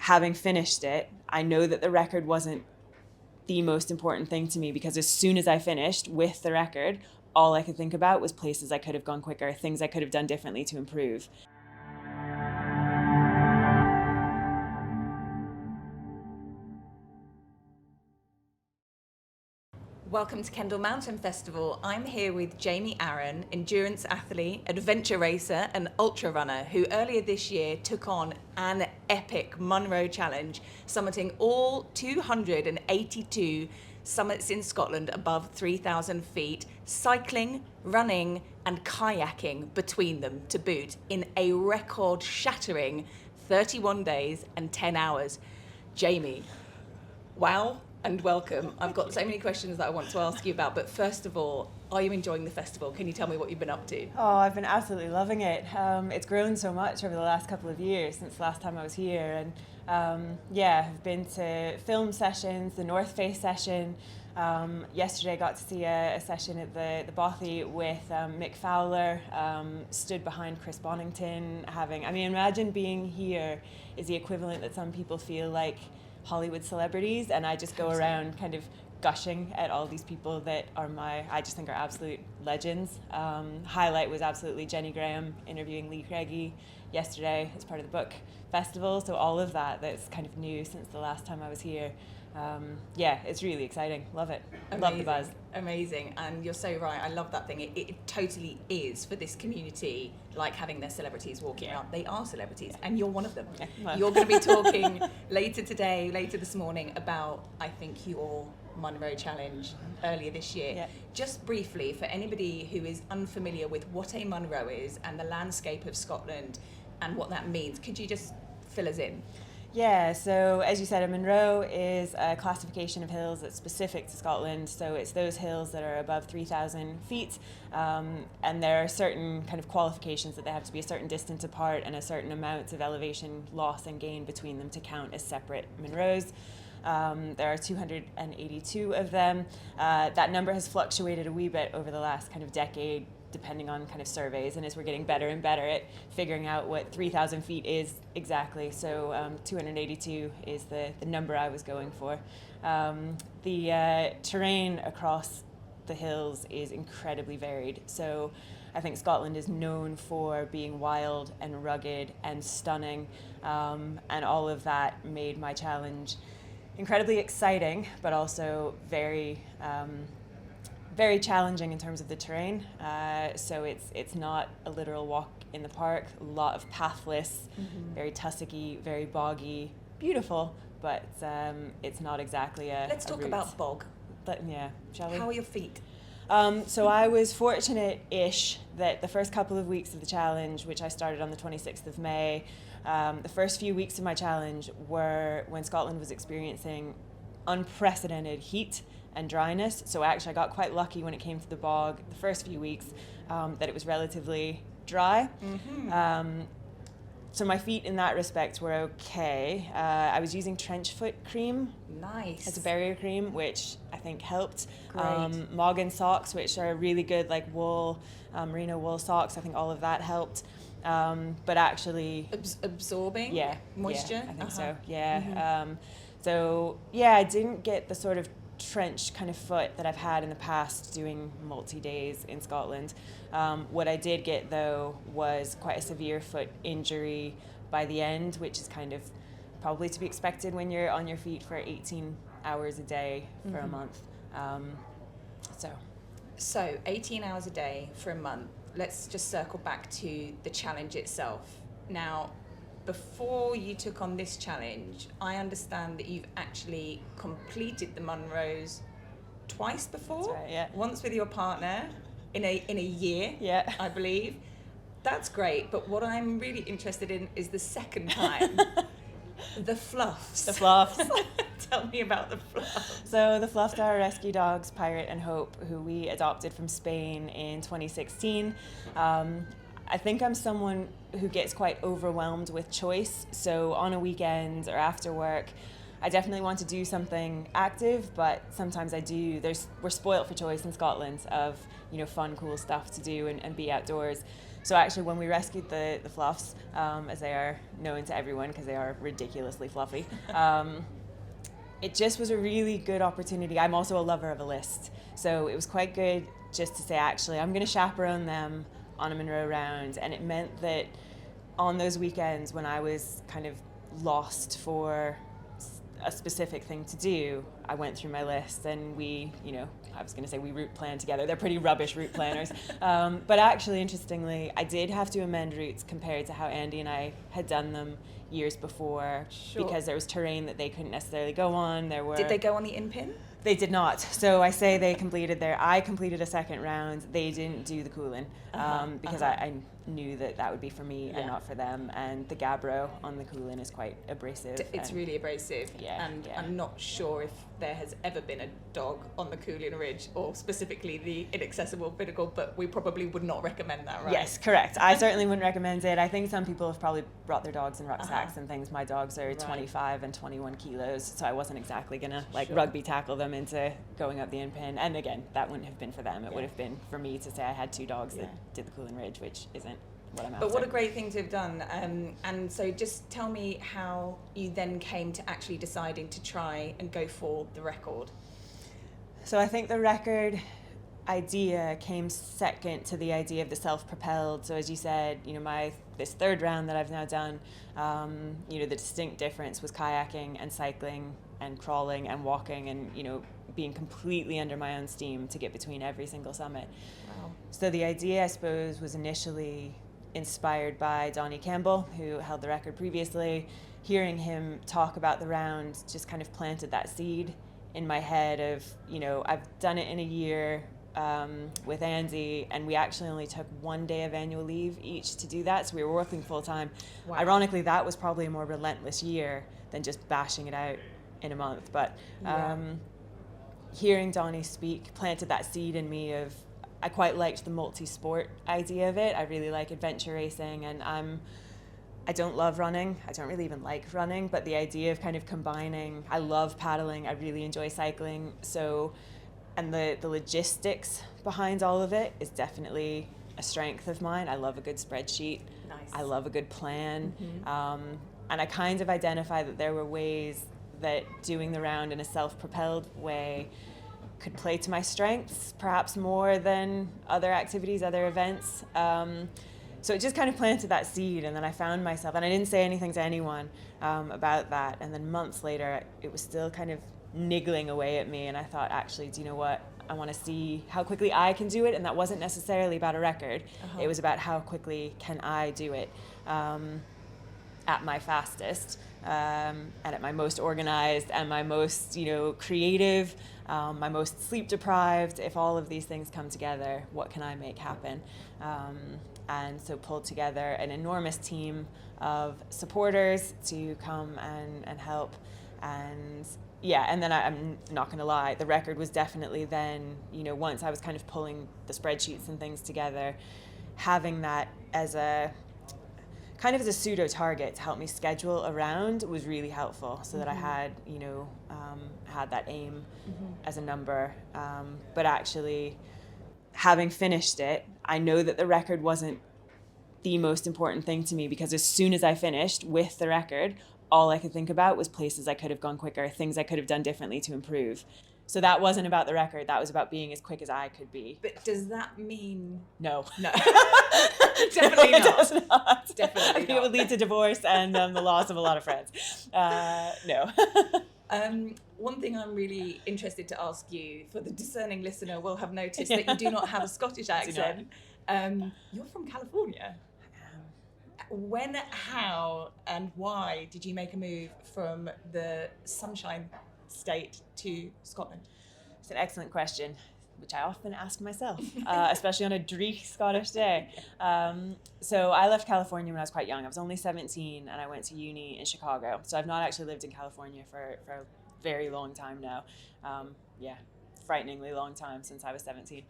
having finished it, I know that the record wasn't the most important thing to me, because as soon as I finished with the record, all I could think about was places I could have gone quicker, things I could have done differently to improve. Welcome to Kendal Mountain Festival. I'm here with Jamie Aaron, endurance athlete, adventure racer and ultra runner, who earlier this year took on an epic Munro challenge, summiting all 282 summits in Scotland above 3,000 feet, cycling, running and kayaking between them to boot in a record-shattering 31 days and 10 hours. Jamie, wow. And welcome. I've got so many questions that I want to ask you about, but first of all, are you enjoying the festival? Can you tell me what you've been up to? Oh, I've been absolutely loving it. It's grown so much over the last couple of years since the last time I was here, and I've been to film sessions, the North Face session. Yesterday I got to see a session at the Bothy with Mick Fowler, stood behind Chris Bonington, imagine being here is the equivalent that some people feel like Hollywood celebrities, and I just go around kind of gushing at all these people that I just think are absolute legends. Highlight was absolutely Jenny Graham interviewing Lee Craigie yesterday as part of the book festival, so all of that's kind of new since the last time I was here. It's really exciting. Love it. Amazing. Love the buzz. Amazing. And you're so right. I love that thing. It totally is for this community, like having their celebrities walking out. They are celebrities, and you're one of them. Yeah, well. You're going to be talking later this morning about, I think, your Munro challenge earlier this year. Yeah. Just briefly, for anybody who is unfamiliar with what a Munro is and the landscape of Scotland and what that means, could you just fill us in? Yeah, so as you said, a Munro is a classification of hills that's specific to Scotland. So it's those hills that are above 3,000 feet, and there are certain kind of qualifications that they have to be a certain distance apart and a certain amount of elevation loss and gain between them to count as separate Munros. There are 282 of them. That number has fluctuated a wee bit over the last kind of decade, depending on kind of surveys, and as we're getting better and better at figuring out what 3,000 feet is exactly. So 282 is the number I was going for. The terrain across the hills is incredibly varied. So I think Scotland is known for being wild and rugged and stunning, and all of that made my challenge incredibly exciting, but also very challenging in terms of the terrain. So it's not a literal walk in the park. A lot of pathless, very tussocky, very boggy, beautiful, but it's not exactly a Let's talk route. about bog. Shall we? How are your feet? So I was fortunate-ish that the first couple of weeks of the challenge, which I started on the 26th of May, the first few weeks of my challenge were when Scotland was experiencing unprecedented heat and dryness. So actually I got quite lucky when it came to the bog the first few weeks, that it was relatively dry. So my feet in that respect were okay. I was using trench foot cream. Nice. As a barrier cream, which I think helped. Great. Morgan socks, which are really good, like wool, merino wool socks. I think all of that helped. But actually... absorbing moisture? Yeah, I think so, yeah. I didn't get the sort of trench kind of foot that I've had in the past doing multi-days in Scotland. What I did get, though, was quite a severe foot injury by the end, which is kind of probably to be expected when you're on your feet for 18 hours a day for a month. So 18 hours a day for a month. Let's just circle back to the challenge itself. Now, before you took on this challenge, I understand that you've actually completed the Munros twice before. That's right, yeah. Once with your partner in a year, yeah. I believe. That's great, but what I'm really interested in is the second time. The fluffs. The fluffs. Tell me about the fluffs. So the fluffs are rescue dogs, Pirate and Hope, who we adopted from Spain in 2016. I think I'm someone who gets quite overwhelmed with choice. So on a weekend or after work, I definitely want to do something active, but sometimes I do. We're spoilt for choice in Scotland of, fun, cool stuff to do and be outdoors. So actually, when we rescued the fluffs, as they are known to everyone because they are ridiculously fluffy, it just was a really good opportunity. I'm also a lover of a list, so it was quite good just to say, actually, I'm going to chaperone them on a Munro round, and it meant that on those weekends when I was kind of lost for a specific thing to do, I went through my list and we, I was going to say we route plan together. They're pretty rubbish route planners. But actually, interestingly, I did have to amend routes compared to how Andy and I had done them years before, because there was terrain that they couldn't necessarily go on. Did they go on the in-pin? They did not. So I say I completed a second round. They didn't do the Coolin because I knew that would be for me and not for them. And the Gabbro on the Coolin is quite abrasive. It's really abrasive. And I'm not sure if there has ever been a dog on the Coolin Ridge, or specifically the inaccessible pinnacle, but we probably would not recommend that, right? Yes, correct. I certainly wouldn't recommend it. I think some people have probably brought their dogs in rucksacks and things. My dogs are 25 and 21 kilos, so I wasn't exactly going to rugby tackle them into going up the in-pin. And again, that wouldn't have been for them. It would have been for me to say I had two dogs that did the Coolin Ridge, which isn't what I'm after. But what a great thing to have done. And so just tell me how you then came to actually deciding to try and go for the record. So I think the record idea came second to the idea of the self-propelled. So as you said, this third round that I've now done, the distinct difference was kayaking and cycling and crawling and walking and, being completely under my own steam to get between every single summit. Wow. So the idea, I suppose, was initially inspired by Donnie Campbell, who held the record previously. Hearing him talk about the round just kind of planted that seed in my head of, I've done it in a year with Andy, and we actually only took 1 day of annual leave each to do that, so we were working full time. Wow. Ironically, that was probably a more relentless year than just bashing it out in a month. But hearing Donnie speak planted that seed in me of, I quite liked the multi-sport idea of it. I really like adventure racing, and I don't love running. I don't really even like running, but the idea of kind of combining, I love paddling, I really enjoy cycling, and the logistics behind all of it is definitely a strength of mine. I love a good spreadsheet. Nice. I love a good plan. And I kind of identified that there were ways that doing the round in a self-propelled way could play to my strengths, perhaps more than other activities, other events. So it just kind of planted that seed, and then I found myself, and I didn't say anything to anyone about that, and then months later it was still kind of niggling away at me, and I thought, actually, do you know what? I want to see how quickly I can do it, and that wasn't necessarily about a record. It was about how quickly can I do it at my fastest, and at my most organized, and my most, creative, my most sleep deprived. If all of these things come together, what can I make happen? And so pulled together an enormous team of supporters to come and help. And then I'm not going to lie, the record was definitely then, once I was kind of pulling the spreadsheets and things together, having that as a kind of as a pseudo target to help me schedule around was really helpful, so that I had, had that aim as a number. But actually, having finished it, I know that the record wasn't the most important thing to me, because as soon as I finished with the record, all I could think about was places I could have gone quicker, things I could have done differently to improve. So that wasn't about the record, that was about being as quick as I could be. But does that mean... No. Definitely no, not. It does not. Definitely I think not. it would lead to divorce and the loss of a lot of friends. No. One thing I'm really interested to ask you, for the discerning listener will have noticed that you do not have a Scottish accent. You're from California. When, how, and why did you make a move from the Sunshine State to Scotland? It's an excellent question, which I often ask myself, especially on a dreich Scottish day. So I left California when I was quite young. I was only 17, and I went to uni in Chicago. So I've not actually lived in California for a very long time now. Frighteningly long time, since I was 17.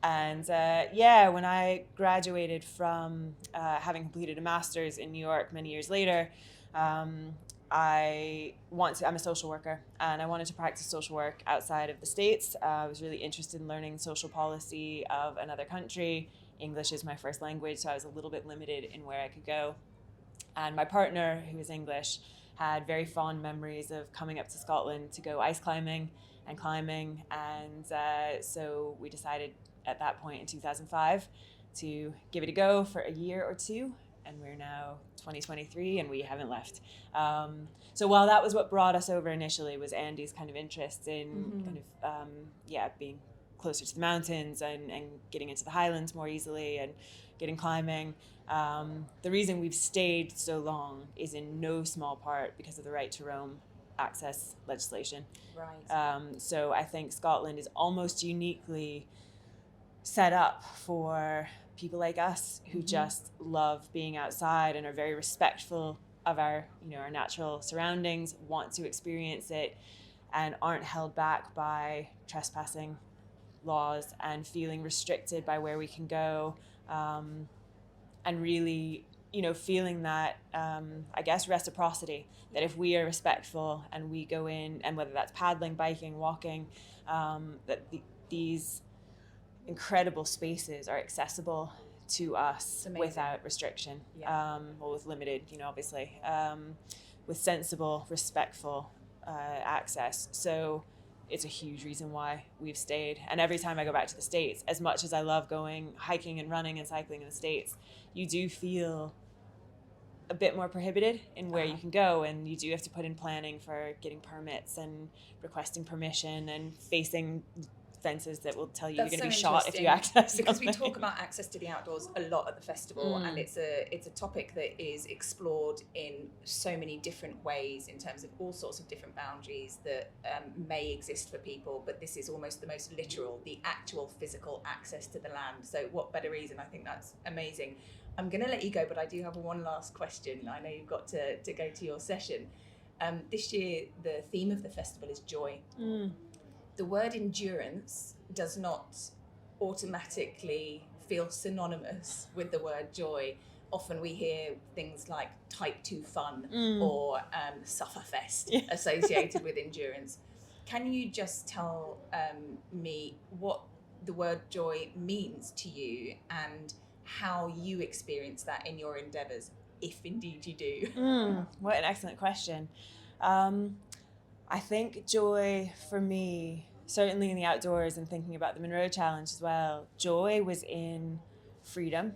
When I graduated from having completed a master's in New York many years later, I'm a social worker, and I wanted to practice social work outside of the States. I was really interested in learning social policy of another country English is my first language, so I was a little bit limited in where I could go. And my partner, who is English, had very fond memories of coming up to Scotland to go ice climbing and climbing. And so we decided at that point in 2005 to give it a go for a year or two. And we're now 2023 and we haven't left. So while that was what brought us over initially, was Andy's kind of interest in kind of, being closer to the mountains and getting into the Highlands more easily and getting climbing. The reason we've stayed so long is in no small part because of the right to roam access legislation. Right. So I think Scotland is almost uniquely set up for people like us who just love being outside and are very respectful of our natural surroundings, want to experience it, and aren't held back by trespassing laws and feeling restricted by where we can go, and really feeling that I guess reciprocity, that if we are respectful and we go in, and whether that's paddling, biking, walking, that these incredible spaces are accessible to us without restriction, or with limited, obviously, with sensible, respectful access. So it's a huge reason why we've stayed. And every time I go back to the States, as much as I love going hiking and running and cycling in the States, you do feel a bit more prohibited in where you can go, and you do have to put in planning for getting permits and requesting permission and facing fences that will tell you you're going to be shot if you access because something. We talk about access to the outdoors a lot at the festival, and it's a topic that is explored in so many different ways in terms of all sorts of different boundaries that may exist for people, but this is almost the most literal, the actual physical access to the land. So what better reason? I think that's amazing. I'm going to let you go, but I do have one last question. I know you've got to go to your session. This year the theme of the festival is joy. The word endurance does not automatically feel synonymous with the word joy. Often we hear things like type 2 fun or sufferfest associated with endurance. Can you just tell me what the word joy means to you and how you experience that in your endeavours, if indeed you do? What an excellent question. I think joy for me, certainly in the outdoors and thinking about the Munro Challenge as well, joy was in freedom.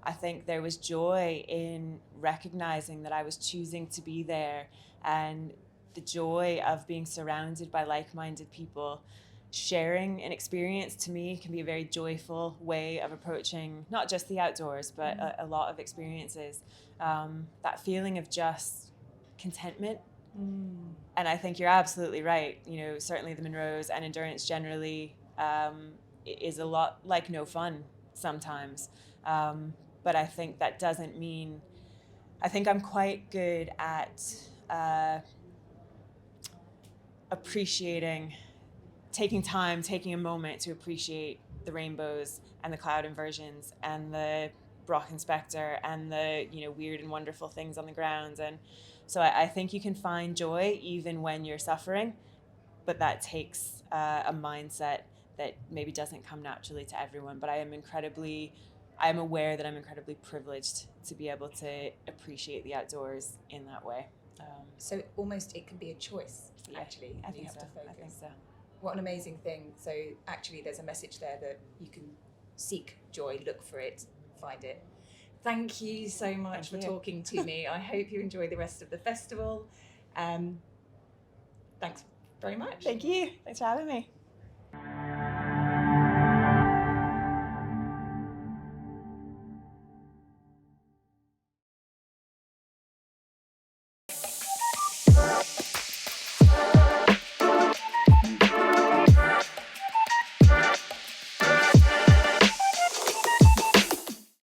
I think there was joy in recognizing that I was choosing to be there, and the joy of being surrounded by like-minded people. Sharing an experience to me can be a very joyful way of approaching not just the outdoors, but a lot of experiences. That feeling of just contentment. And I think you're absolutely right. Certainly the Munros and endurance generally is a lot like no fun sometimes. But I think that doesn't mean, I think I'm quite good at appreciating, taking a moment to appreciate the rainbows and the cloud inversions and the Brock Inspector and the weird and wonderful things on the ground. And so I think you can find joy even when you're suffering, but that takes a mindset that maybe doesn't come naturally to everyone. But I'm aware that I'm incredibly privileged to be able to appreciate the outdoors in that way. So almost it can be a choice, actually. I think have so. to focus. I think so. What an amazing thing. So actually there's a message there that you can seek joy, look for it, find it. Thank you so much for talking to me. I hope you enjoy the rest of the festival. Thanks very much. Thank you. Thanks for having me.